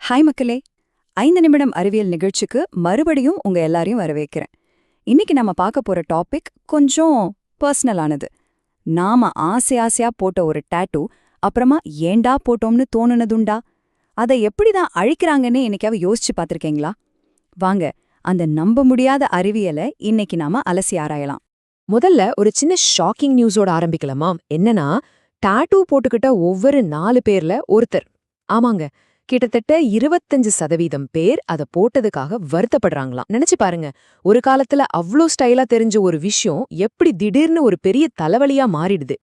Hi மக்களே, 5 நிமிடம் அறிவியல் நிகழ்ச்சிக்கு மறுபடியும் உங்க எல்லாரையும் வரவேற்கிறேன். இன்னைக்கு நம்ம பார்க்க போற டாபிக் கொஞ்சம் பர்சனலானது. நாம ஆசையா போட்ட ஒரு டாட்டூ அப்புறமா ஏண்டா போட்டோம்னு தோணுனதுண்டா? அதை எப்படிதான் அழிக்கிறாங்கன்னு என்னைக்காவது யோசிச்சு பார்த்திருக்கீங்களா? வாங்க, அந்த நம்ப முடியாத அறிவியலை இன்னைக்கு நாம அலசி ஆராயலாம். முதல்ல ஒரு சின்ன ஷாக்கிங் நியூஸோட ஆரம்பிக்கலாமா? என்னன்னா, டாட்டூ போட்டுக்கிட்ட ஒவ்வொரு 4 பேர்ல ஒருத்தர், ஆமாங்க, கிட்டத்தட்ட 25% பேர் அத போட்டதுக்காக வருத்தப்படுறாங்களாம். நினைச்சு பாருங்க, ஒரு காலத்துல அவ்ளோ ஸ்டைலா தெரிஞ்ச ஒரு விஷயம் எப்படி திடீர்னு ஒரு பெரிய தலைவலியா மாறிடுது.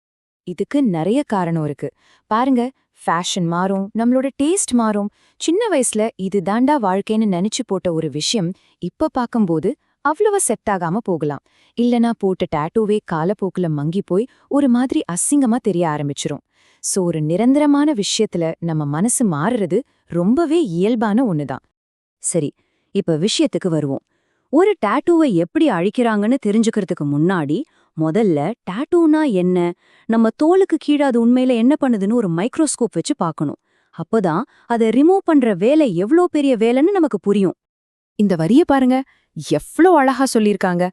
இதுக்கு நிறைய காரணம் இருக்கு. பாருங்க, ஃபேஷன் மாறும், நம்மளோட டேஸ்ட் மாறும். சின்ன வயசுல இது தாண்டா வாழ்க்கைன்னு நினைச்சு போட்ட ஒரு விஷயம் இப்ப பார்க்கும்போது அவ்வளவா செட் ஆகாம போகலாம். இல்லனா போட்ட டாட்டூவே காலப்போக்குல மங்கி போய் ஒரு மாதிரி அசிங்கமா தெரிய ஆரம்பிச்சிரும். சோ ஒரு நிரந்தரமான விஷயத்துல நம்ம மனசு மாறுறது ரொம்பவே இயல்பான ஒண்ணுதான். சரி, இப்ப விஷயத்துக்கு வருவோம். ஒரு டாட்டூவை எப்படி அழிக்கிறாங்கன்னு தெரிஞ்சுக்கிறதுக்கு முன்னாடி முதல்ல டாட்டூனா என்ன, நம்ம தோலுக்கு கீழே அது உண்மையில என்ன பண்ணுதுன்னு ஒரு மைக்ரோஸ்கோப் வச்சு பார்க்கணும். அப்பதான் அதை ரிமூவ் பண்ற வேலை எவ்வளோ பெரிய வேலைன்னு நமக்கு புரியும். இந்த வரிய பாருங்க, எவ்ளோ அழகா சொல்லியிருக்காங்க.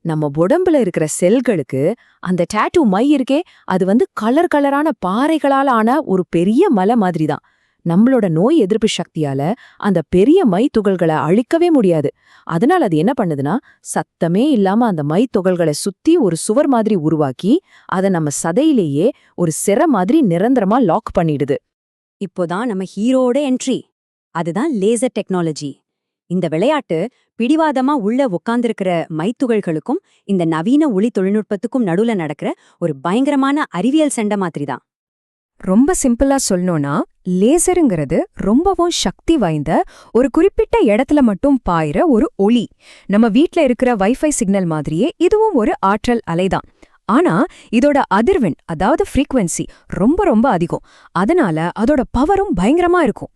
நம்ம உடம்புல இருக்கிற செல்களுக்கு அந்த டாட்டூ மை இருக்கே, அது கலர் கலரான பாறைகளால ஆன ஒரு பெரிய மலை மாதிரி தான். நம்மளோட நோய் எதிர்ப்பு சக்தியால அந்த பெரிய மை துகள்களை அழிக்கவே முடியாது. அதனால அது என்ன பண்ணுதுன்னா, சத்தமே இல்லாம அந்த மை துகள்களை சுத்தி ஒரு சுவர் மாதிரி உருவாக்கி அதை நம்ம சதையிலேயே ஒரு சிர மாதிரி நிரந்தரமா லாக் பண்ணிடுது. இப்போதான் நம்ம ஹீரோட என்ட்ரி. அதுதான் லேசர் டெக்னாலஜி. இந்த விளையாட்டு பிடிவாதமா உள்ள உட்கார்ந்திருக்கிற மைத்துகள்களுக்கும் இந்த நவீன ஒளி தொழில்நுட்பத்துக்கும் நடுவுல நடக்கிற ஒரு பயங்கரமான அறிவியல் சண்டை மாதிரி தான். ரொம்ப சிம்பிளா சொல்லணும்னா, லேசருங்கிறது ரொம்பவும் சக்தி வாய்ந்த ஒரு குறிப்பிட்ட இடத்துல மட்டும் பாயிற ஒரு ஒளி. நம்ம வீட்ல இருக்கிற வைஃபை சிக்னல் மாதிரியே இதுவும் ஒரு ஆற்றல் அலைதான். ஆனா இதோட அதிர்வெண், அதாவது ஃப்ரீக்வன்சி ரொம்ப ரொம்ப அதிகம். அதனால அதோட பவரும் பயங்கரமா இருக்கும்.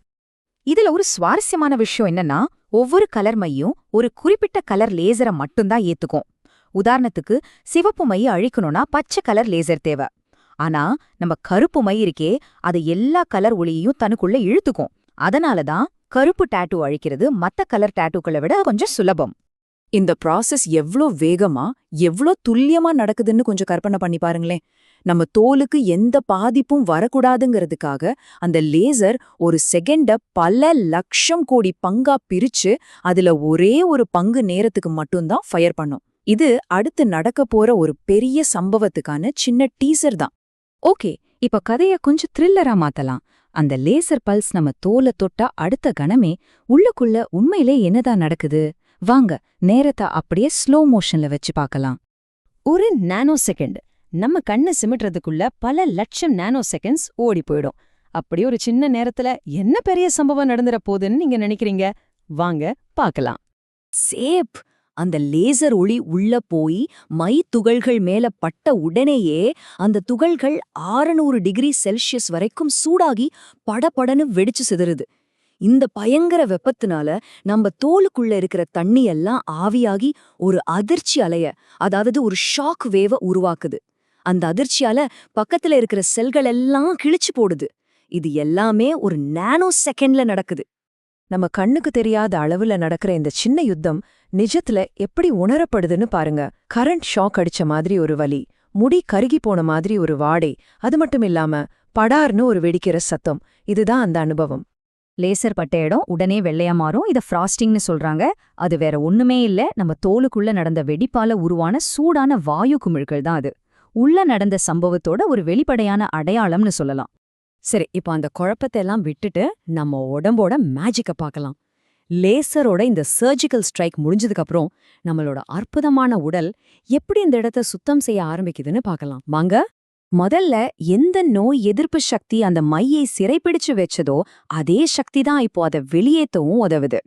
இதுல ஒரு சுவாரஸ்யமான விஷயம் என்னன்னா, ஒவ்வொரு கலர் மையும் ஒரு குறிப்பிட்ட கலர் லேசரை மட்டும்தான் ஏத்துக்கும். உதாரணத்துக்கு, சிவப்பு மைய அழிக்கணும்னா பச்சை கலர் லேசர் தேவை. ஆனா நம்ம கருப்பு மை இருக்கே, அது எல்லா கலர் ஒளியையும் தனக்குள்ள இழுத்துக்கும். அதனாலதான் கருப்பு டாட்டூ அழிக்கிறது மத்த கலர் டாட்டூக்களை விட கொஞ்சம் சுலபம். இந்த ப்ராசஸ் எவ்ளோ வேகமா, எவ்ளோ துல்லியமா நடக்குதுன்னு கொஞ்சம் கற்பனை பண்ணி பாருங்களேன். நம்ம தோலுக்கு எந்த பாதிப்பும் வரக்கூடாதுங்கிறதுக்காக அந்த லேசர் ஒரு செகண்ட பல லட்சம் கோடி பங்கா பிரிச்சு அதுல ஒரே ஒரு பங்கு நேரத்துக்கு மட்டும்தான் ஃபயர் பண்ணும். இது அடுத்து நடக்க போற ஒரு பெரிய சம்பவத்துக்கான சின்ன டீசர் தான். ஓகே, இப்ப கதைய கொஞ்சம் த்ரில்லரா மாத்தலாம். அந்த லேசர் பல்ஸ் நம்ம தோலை தொட்டா அடுத்த கணமே உள்ளுக்குள்ள உண்மையிலே என்னதான் நடக்குது? வாங்க, நேரத்தை அப்படியே ஸ்லோ மோஷன்ல வச்சு பார்க்கலாம். ஒரு நானோ செகண்ட் நம்ம கண்ணை சிமிட்டுறதுக்குள்ள பல லட்சம் நானோ செகண்ட்ஸ் ஓடி போயிடும். அப்படி ஒரு சின்ன நேரத்துல என்ன பெரிய சம்பவம் நடந்துற போகுதுன்னு நீங்க நினைக்கிறீங்க? வாங்க பார்க்கலாம். சேப்! அந்த லேசர் ஒளி உள்ள போய் மை துகள்கள் மேல பட்ட உடனேயே அந்த துகள்கள் 600 டிகிரி செல்சியஸ் வரைக்கும் சூடாகி படபடன்னு வெடிச்சு சிதறுது. இந்த பயங்கர வெப்பத்தினால நம்ம தோலுக்குள்ள இருக்கிற தண்ணி எல்லாம் ஆவியாகி ஒரு அதிர்ச்சி அலைய, அதாவது ஒரு ஷாக் வேவ உருவாக்குது. அந்த அதிர்ச்சியால பக்கத்துல இருக்கிற செல்கள் எல்லாம் கிழிச்சு போடுது. இது எல்லாமே ஒரு நானோ செகண்ட்ல நடக்குது. நம்ம கண்ணுக்கு தெரியாத அளவுல நடக்கிற இந்த சின்ன யுத்தம் நிஜத்துல எப்படி உணரப்படுதுன்னு பாருங்க. கரண்ட் ஷாக் அடிச்ச மாதிரி ஒரு வலி, முடி கருகி போன மாதிரி ஒரு வாடை, அது மட்டும் இல்லாம படார்னு ஒரு வெடிக்கிற சத்தம். இதுதான் அந்த அனுபவம். லேசர் பட்ட இடம் உடனே வெள்ளையா மாறும். இத ஃப்ராஸ்டிங்னு சொல்றாங்க. அது வேற ஒண்ணுமே இல்ல, நம்ம தோலுக்குள்ள நடந்த வெடிப்பால உருவான சூடான வாயு குமிழ்கள் தான் அது. உள்ள நடந்த சம்பவத்தோட ஒரு வெளிப்படையான அடையாளம்னு சொல்லலாம். சரி, இப்போ அந்த குழப்பத்தை எல்லாம் விட்டுட்டு நம்ம உடம்போட மேஜிக்க பார்க்கலாம். லேசரோட இந்த சர்ஜிக்கல் ஸ்ட்ரைக் முடிஞ்சதுக்கு அப்புறம் நம்மளோட அற்புதமான உடல் எப்படி இந்த இடத்த சுத்தம் செய்ய ஆரம்பிக்குதுன்னு பார்க்கலாம். வாங்க, முதல்ல எந்த நோய் எதிர்ப்பு சக்தி அந்த மையை சிறைப்பிடிச்சு வச்சதோ அதே சக்தி தான் இப்போ அதை வெளியேற்றவும் உதவுது.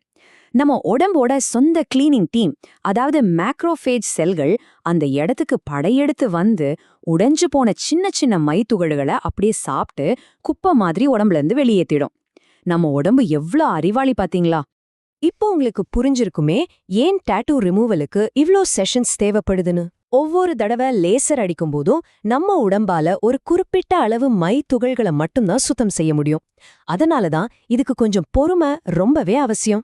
நம்ம உடம்போட சொந்த கிளீனிங் டீம், அதாவது மேக்ரோஃபேஜ் செல்கள் அந்த இடத்துக்கு படையெடுத்து வந்து உடைஞ்சு போன சின்ன சின்ன மை துகள்களை அப்படியே சாப்பிட்டு குப்பை மாதிரி உடம்புல இருந்து வெளியேற்றிடும். நம்ம உடம்பு எவ்ளோ அறிவாளி பாத்தீங்களா? இப்போ உங்களுக்கு புரிஞ்சிருக்குமே ஏன் டாட்டூ ரிமூவலுக்கு இவ்ளோ செஷன்ஸ் தேவைப்படுதுன்னு. ஒவ்வொரு தடவை லேசர் அடிக்கும்போதும் நம்ம உடம்பால ஒரு குறிப்பிட்ட அளவு மை துகள்களை மட்டும்தான் சுத்தம் செய்ய முடியும். அதனால தான் இதுக்கு கொஞ்சம் பொறுமை ரொம்பவே அவசியம்.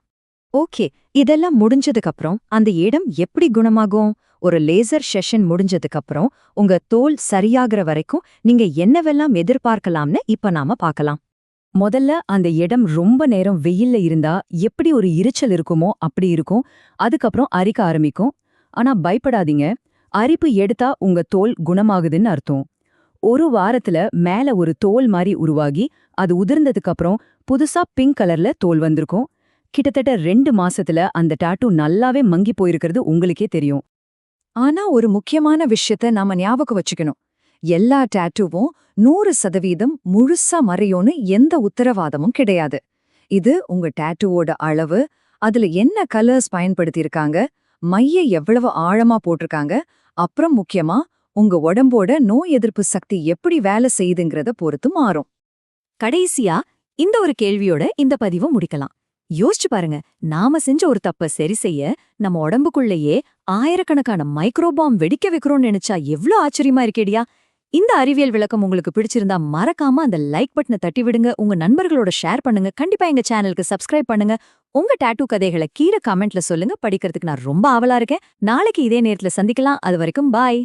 ஓகே, இதெல்லாம் முடிஞ்சதுக்கு அப்புறம் அந்த இடம் எப்படி குணமாகும்? ஒரு லேசர் செஷன் முடிஞ்சதுக்கு அப்புறம் உங்க தோல் சரியாகிற வரைக்கும் நீங்க என்னவெல்லாம் எதிர்பார்க்கலாம்னு இப்ப நாம பார்க்கலாம். முதல்ல அந்த இடம் ரொம்ப நேரம் வெயில்ல இருந்தா எப்படி ஒரு இரிச்சல் இருக்குமோ அப்படி இருக்கும். அதுக்கப்புறம் அரிக்க ஆரம்பிக்கும். ஆனா பயப்படாதீங்க, அரிப்பு எடுத்தா உங்க தோல் குணமாகுதுன்னு அர்த்தம். ஒரு வாரத்துல மேல ஒரு தோல் மாதிரி உருவாகி அது உதிர்ந்ததுக்கு அப்புறம் புதுசா பிங்க் கலர்ல தோல் வந்திருக்கும். கிட்டத்தட்ட 2 மாசத்துல அந்த டாட்டூ நல்லாவே மங்கி போயிருக்கிறது உங்களுக்கே தெரியும். ஆனா ஒரு முக்கியமான விஷயத்த நாம ஞாபகம் வச்சுக்கணும். எல்லா டாட்டூவும் 100% முழுசா மறையும்னு எந்த உத்தரவாதமும் கிடையாது. இது உங்க டாட்டூவோட அளவு, அதுல என்ன கலர்ஸ் பயன்படுத்தியிருக்காங்க, மைய எவ்வளவு ஆழமா போட்டிருக்காங்க, அப்புறம் முக்கியமா உங்க உடம்போட நோய் எதிர்ப்பு சக்தி எப்படி வேலை செய்யுதுங்கிறத பொறுத்து மாறும். கடைசியா இந்த ஒரு கேள்வியோட இந்த பதிவை முடிக்கலாம். யோசிச்சு பாருங்க, நாம செஞ்ச ஒரு தப்ப சரி செய்ய நம்ம உடம்புக்குள்ளேயே ஆயிரக்கணக்கான மைக்ரோபாம் வெடிக்க வைக்கிறோம்னு நினைச்சா எவ்ளோ ஆச்சரியமா இருக்கேடியா. இந்த அறிவியல் விளக்கம் உங்களுக்கு பிடிச்சிருந்தா மறக்காம அந்த லைக் பட்டனை தட்டி விடுங்க, உங்க நண்பர்களோட ஷேர் பண்ணுங்க, கண்டிப்பா எங்க சேனலுக்கு சப்ஸ்கிரைப் பண்ணுங்க. உங்க டாட்டூ கதைகளை கீழே கமெண்ட்ல சொல்லுங்க, படிக்கிறதுக்கு நான் ரொம்ப ஆவலா இருக்கேன். நாளைக்கு இதே நேரத்துல சந்திக்கலாம். அது வரைக்கும் பாய்.